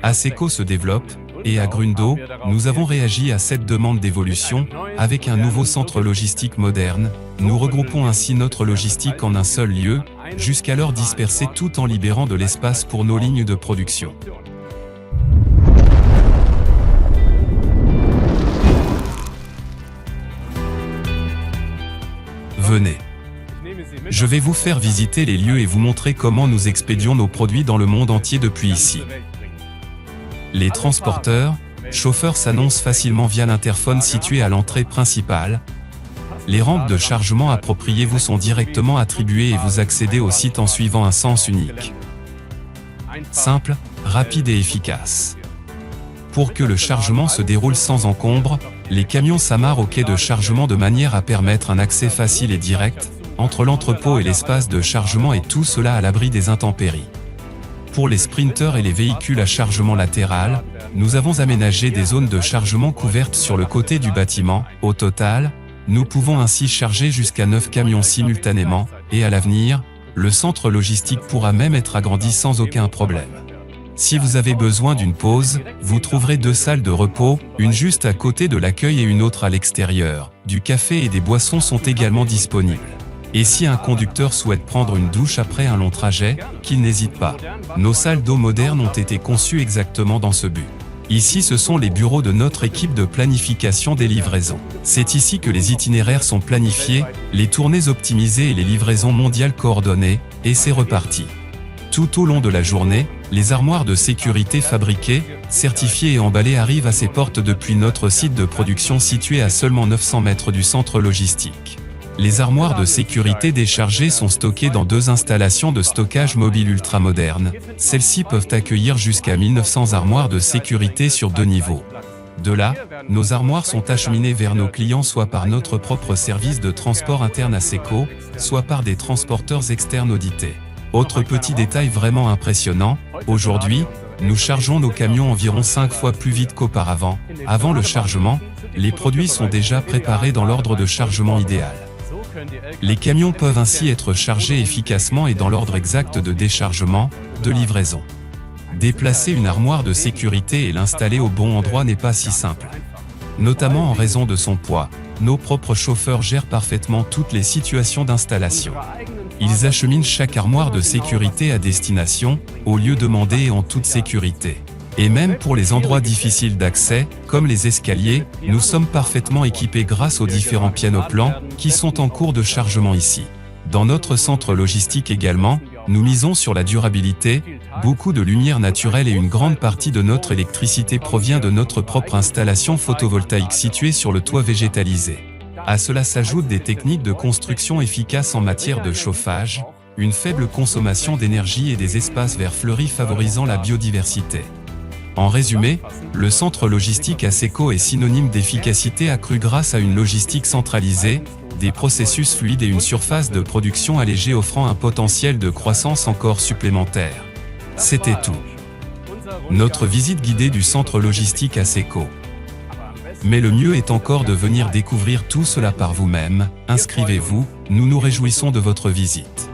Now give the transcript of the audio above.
ASECO se développe, et à Grundo, nous avons réagi à cette demande d'évolution, avec un nouveau centre logistique moderne. Nous regroupons ainsi notre logistique en un seul lieu, jusqu'alors dispersée tout en libérant de l'espace pour nos lignes de production. Venez. Je vais vous faire visiter les lieux et vous montrer comment nous expédions nos produits dans le monde entier depuis ici. Les transporteurs, chauffeurs s'annoncent facilement via l'interphone situé à l'entrée principale. Les rampes de chargement appropriées vous sont directement attribuées et vous accédez au site en suivant un sens unique. Simple, rapide et efficace. Pour que le chargement se déroule sans encombre, les camions s'amarrent au quai de chargement de manière à permettre un accès facile et direct entre l'entrepôt et l'espace de chargement, et tout cela à l'abri des intempéries. Pour les sprinters et les véhicules à chargement latéral, nous avons aménagé des zones de chargement couvertes sur le côté du bâtiment. Au total, nous pouvons ainsi charger jusqu'à 9 camions simultanément, et à l'avenir, le centre logistique pourra même être agrandi sans aucun problème. Si vous avez besoin d'une pause, vous trouverez 2 salles de repos, une juste à côté de l'accueil et une autre à l'extérieur. Du café et des boissons sont également disponibles. Et si un conducteur souhaite prendre une douche après un long trajet, qu'il n'hésite pas. Nos salles d'eau modernes ont été conçues exactement dans ce but. Ici, ce sont les bureaux de notre équipe de planification des livraisons. C'est ici que les itinéraires sont planifiés, les tournées optimisées et les livraisons mondiales coordonnées, et c'est reparti. Tout au long de la journée, les armoires de sécurité fabriquées, certifiées et emballées arrivent à ses portes depuis notre site de production situé à seulement 900 mètres du centre logistique. Les armoires de sécurité déchargées sont stockées dans 2 installations de stockage mobile ultramodernes. Celles-ci peuvent accueillir jusqu'à 1900 armoires de sécurité sur 2 niveaux. De là, nos armoires sont acheminées vers nos clients soit par notre propre service de transport interne ASECO, soit par des transporteurs externes audités. Autre petit détail vraiment impressionnant, aujourd'hui, nous chargeons nos camions environ 5 fois plus vite qu'auparavant. Avant le chargement, les produits sont déjà préparés dans l'ordre de chargement idéal. Les camions peuvent ainsi être chargés efficacement et dans l'ordre exact de déchargement, de livraison. Déplacer une armoire de sécurité et l'installer au bon endroit n'est pas si simple. Notamment en raison de son poids, nos propres chauffeurs gèrent parfaitement toutes les situations d'installation. Ils acheminent chaque armoire de sécurité à destination, au lieu demandé et en toute sécurité. Et même pour les endroits difficiles d'accès, comme les escaliers, nous sommes parfaitement équipés grâce aux différents piano-plans qui sont en cours de chargement ici. Dans notre centre logistique également, nous misons sur la durabilité, beaucoup de lumière naturelle et une grande partie de notre électricité provient de notre propre installation photovoltaïque située sur le toit végétalisé. À cela s'ajoutent des techniques de construction efficaces en matière de chauffage, une faible consommation d'énergie et des espaces verts fleuris favorisant la biodiversité. En résumé, le centre logistique ASECO est synonyme d'efficacité accrue grâce à une logistique centralisée, des processus fluides et une surface de production allégée offrant un potentiel de croissance encore supplémentaire. C'était tout. Notre visite guidée du centre logistique ASECO. Mais le mieux est encore de venir découvrir tout cela par vous-même. Inscrivez-vous, nous nous réjouissons de votre visite.